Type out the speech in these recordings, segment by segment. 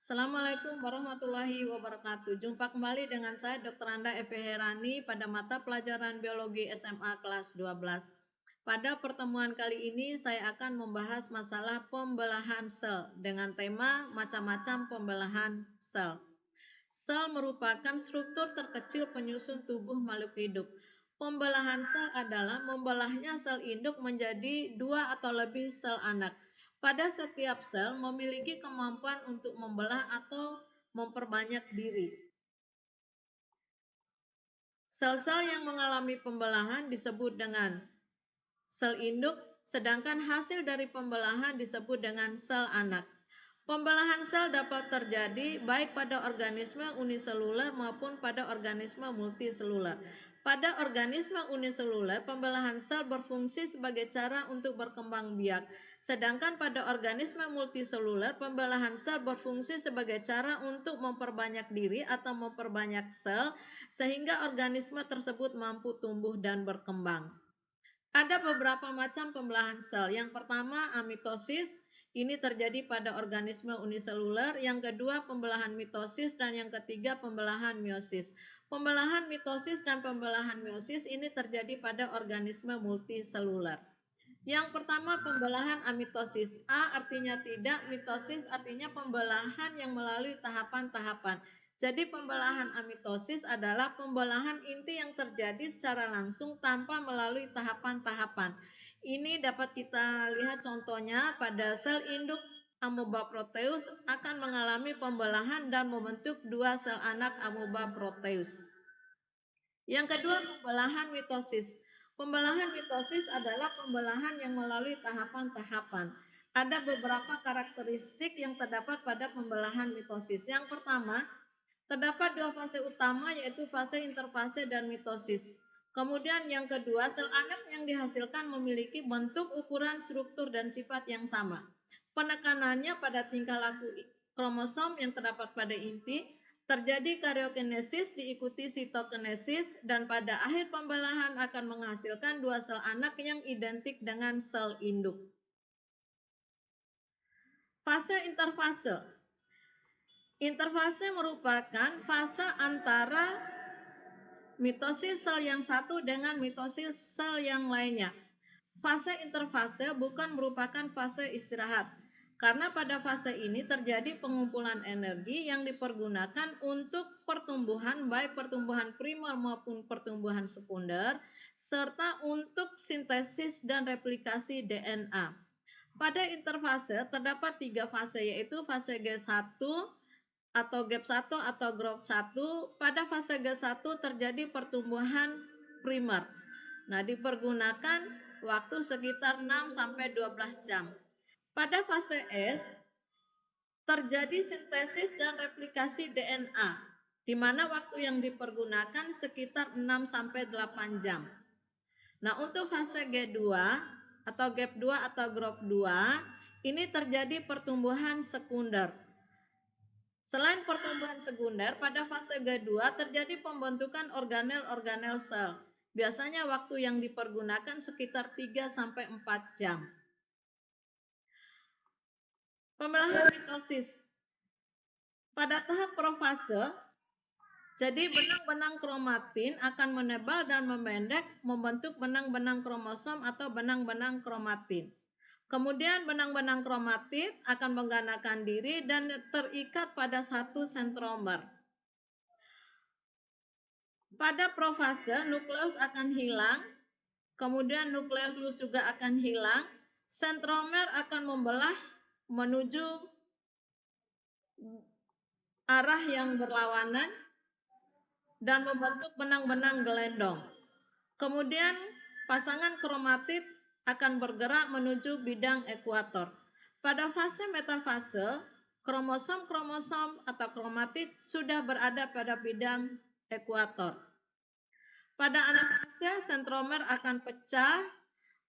Assalamualaikum warahmatullahi wabarakatuh. Jumpa kembali dengan saya Dr. Anda Evi Herani pada mata pelajaran Biologi SMA kelas 12. Pada pertemuan kali ini saya akan membahas masalah pembelahan sel dengan tema macam-macam pembelahan sel. Sel merupakan struktur terkecil penyusun tubuh makhluk hidup. Pembelahan sel adalah membelahnya sel induk menjadi 2 atau lebih sel anak. Pada setiap sel memiliki kemampuan untuk membelah atau memperbanyak diri. Sel-sel yang mengalami pembelahan disebut dengan sel induk, sedangkan hasil dari pembelahan disebut dengan sel anak. Pembelahan sel dapat terjadi baik pada organisme uniseluler maupun pada organisme multiseluler. Pada organisme uniseluler, pembelahan sel berfungsi sebagai cara untuk berkembang biak. Sedangkan pada organisme multiseluler, pembelahan sel berfungsi sebagai cara untuk memperbanyak diri atau memperbanyak sel sehingga organisme tersebut mampu tumbuh dan berkembang. Ada beberapa macam pembelahan sel. Yang pertama, amitosis. Ini terjadi pada organisme uniseluler. Yang kedua, pembelahan mitosis, dan yang ketiga, pembelahan meiosis. Pembelahan mitosis dan pembelahan meiosis ini terjadi pada organisme multiseluler. Yang pertama, pembelahan amitosis. A artinya tidak, mitosis artinya pembelahan yang melalui tahapan-tahapan. Jadi pembelahan amitosis adalah pembelahan inti yang terjadi secara langsung tanpa melalui tahapan-tahapan. Ini dapat kita lihat contohnya pada sel induk amoeba proteus akan mengalami pembelahan dan membentuk 2 sel anak amoeba proteus. Yang kedua, pembelahan mitosis. Pembelahan mitosis adalah pembelahan yang melalui tahapan-tahapan. Ada beberapa karakteristik yang terdapat pada pembelahan mitosis. Yang pertama, terdapat 2 fase utama yaitu fase interfase dan mitosis. Kemudian yang kedua, sel anak yang dihasilkan memiliki bentuk, ukuran, struktur, dan sifat yang sama. Penekanannya pada tingkah laku kromosom yang terdapat pada inti, terjadi karyokinesis diikuti sitokinesis, dan pada akhir pembelahan akan menghasilkan 2 sel anak yang identik dengan sel induk. Fase interfase. Interfase merupakan fase antara mitosis sel yang satu dengan mitosis sel yang lainnya. Fase interfase bukan merupakan fase istirahat, karena pada fase ini terjadi pengumpulan energi yang dipergunakan untuk pertumbuhan, baik pertumbuhan primer maupun pertumbuhan sekunder, serta untuk sintesis dan replikasi DNA. Pada interfase terdapat 3 fase, yaitu fase G1, atau gap 1 atau growth 1. Pada fase G1 terjadi pertumbuhan primer. Nah, dipergunakan waktu sekitar 6 sampai 12 jam. Pada fase S terjadi sintesis dan replikasi DNA, di mana waktu yang dipergunakan sekitar 6 sampai 8 jam. Nah, untuk fase G2 atau gap 2 atau growth 2, ini terjadi pertumbuhan sekunder. Selain pertumbuhan sekunder, pada fase G2 terjadi pembentukan organel-organel sel. Biasanya waktu yang dipergunakan sekitar 3 sampai 4 jam. Pembelahan mitosis. Pada tahap profase, jadi benang-benang kromatin akan menebal dan memendek membentuk benang-benang kromosom atau benang-benang kromatin. Kemudian benang-benang kromatid akan menggandakan diri dan terikat pada satu sentromer. Pada profase, nukleus akan hilang, kemudian nukleus juga akan hilang, sentromer akan membelah menuju arah yang berlawanan dan membentuk benang-benang gelendong. Kemudian pasangan kromatid akan bergerak menuju bidang ekuator. Pada fase metafase, kromosom-kromosom atau kromatid sudah berada pada bidang ekuator. Pada anafase, sentromer akan pecah,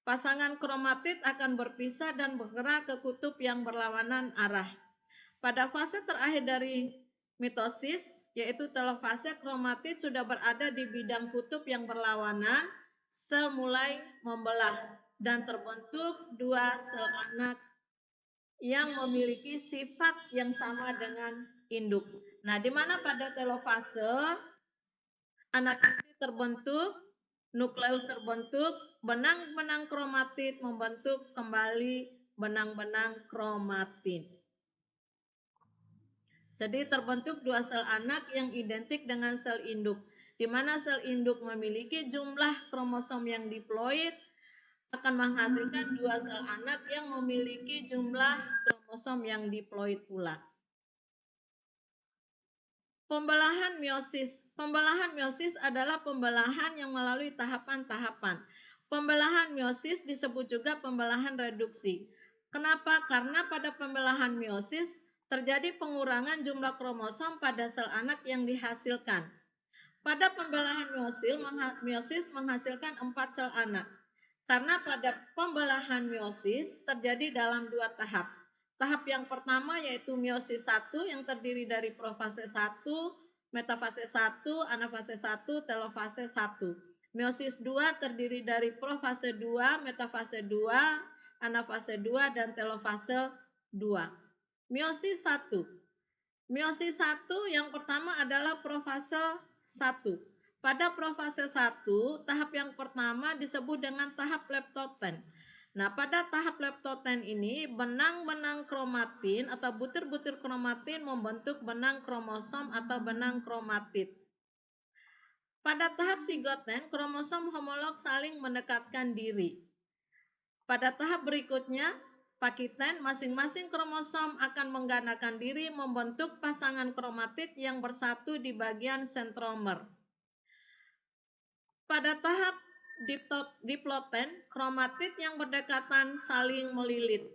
pasangan kromatid akan berpisah dan bergerak ke kutub yang berlawanan arah. Pada fase terakhir dari mitosis, yaitu telofase, kromatid sudah berada di bidang kutub yang berlawanan, sel mulai membelah dan terbentuk 2 sel anak yang memiliki sifat yang sama dengan induk. Nah, di mana pada telofase anak ini terbentuk, nukleus terbentuk, benang-benang kromatid membentuk kembali benang-benang kromatin. Jadi terbentuk dua sel anak yang identik dengan sel induk, di mana sel induk memiliki jumlah kromosom yang diploid akan menghasilkan dua sel anak yang memiliki jumlah kromosom yang diploid pula. Pembelahan meiosis. Pembelahan meiosis adalah pembelahan yang melalui tahapan-tahapan. Pembelahan meiosis disebut juga pembelahan reduksi. Kenapa? Karena pada pembelahan meiosis terjadi pengurangan jumlah kromosom pada sel anak yang dihasilkan. Pada pembelahan meiosis menghasilkan 4 sel anak. Karena pada pembelahan meiosis terjadi dalam 2 tahap. Tahap yang pertama yaitu meiosis 1 yang terdiri dari profase 1, metafase 1, anafase 1, telofase 1. Meiosis 2 terdiri dari profase 2, metafase 2, anafase 2, dan telofase 2. Meiosis 1. Meiosis 1 yang pertama adalah profase 1. Pada profase 1, tahap yang pertama disebut dengan tahap leptoten. Nah, pada tahap leptoten ini, benang-benang kromatin atau butir-butir kromatin membentuk benang kromosom atau benang kromatid. Pada tahap sigoten, kromosom homolog saling mendekatkan diri. Pada tahap berikutnya, pakiten, masing-masing kromosom akan menggandakan diri membentuk pasangan kromatid yang bersatu di bagian sentromer. Pada tahap diploten, kromatid yang berdekatan saling melilit.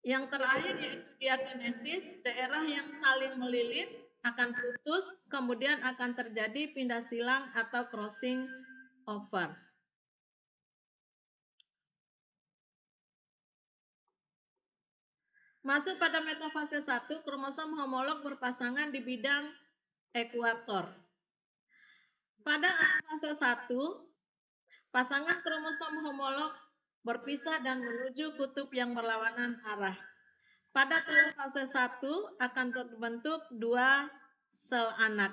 Yang terakhir yaitu diakinesis, daerah yang saling melilit akan putus, kemudian akan terjadi pindah silang atau crossing over. Masuk pada metafase 1, kromosom homolog berpasangan di bidang ekuator. Pada fase 1, pasangan kromosom homolog berpisah dan menuju kutub yang berlawanan arah. Pada telofase 1 akan terbentuk 2 sel anak.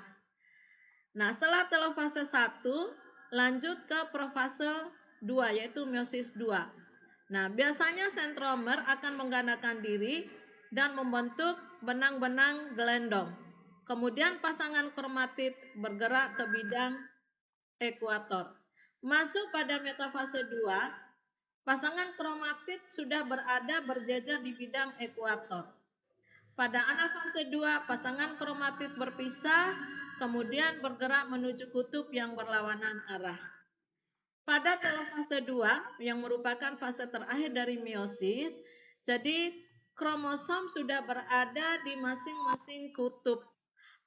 Nah, setelah telofase 1 lanjut ke profase 2 yaitu meiosis 2. Nah, biasanya sentromer akan menggandakan diri dan membentuk benang-benang gelendong. Kemudian pasangan kromatid bergerak ke bidang ekuator. Masuk pada metafase 2, pasangan kromatid sudah berada berjajar di bidang ekuator. Pada anafase 2, pasangan kromatid berpisah, kemudian bergerak menuju kutub yang berlawanan arah. Pada telofase 2, yang merupakan fase terakhir dari meiosis, jadi kromosom sudah berada di masing-masing kutub.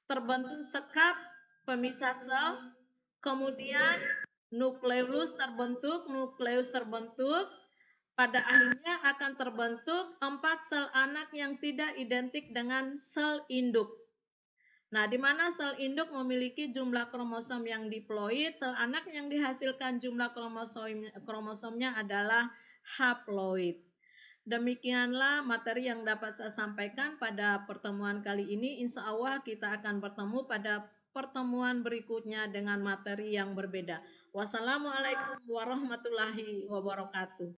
Terbentuk sekat pemisah sel, kemudian nukleus terbentuk, pada akhirnya akan terbentuk 4 sel anak yang tidak identik dengan sel induk. Nah, di mana sel induk memiliki jumlah kromosom yang diploid, sel anak yang dihasilkan jumlah kromosomnya adalah haploid. Demikianlah materi yang dapat saya sampaikan pada pertemuan kali ini. Insya Allah kita akan bertemu pada pertemuan berikutnya dengan materi yang berbeda. Wassalamualaikum warahmatullahi wabarakatuh.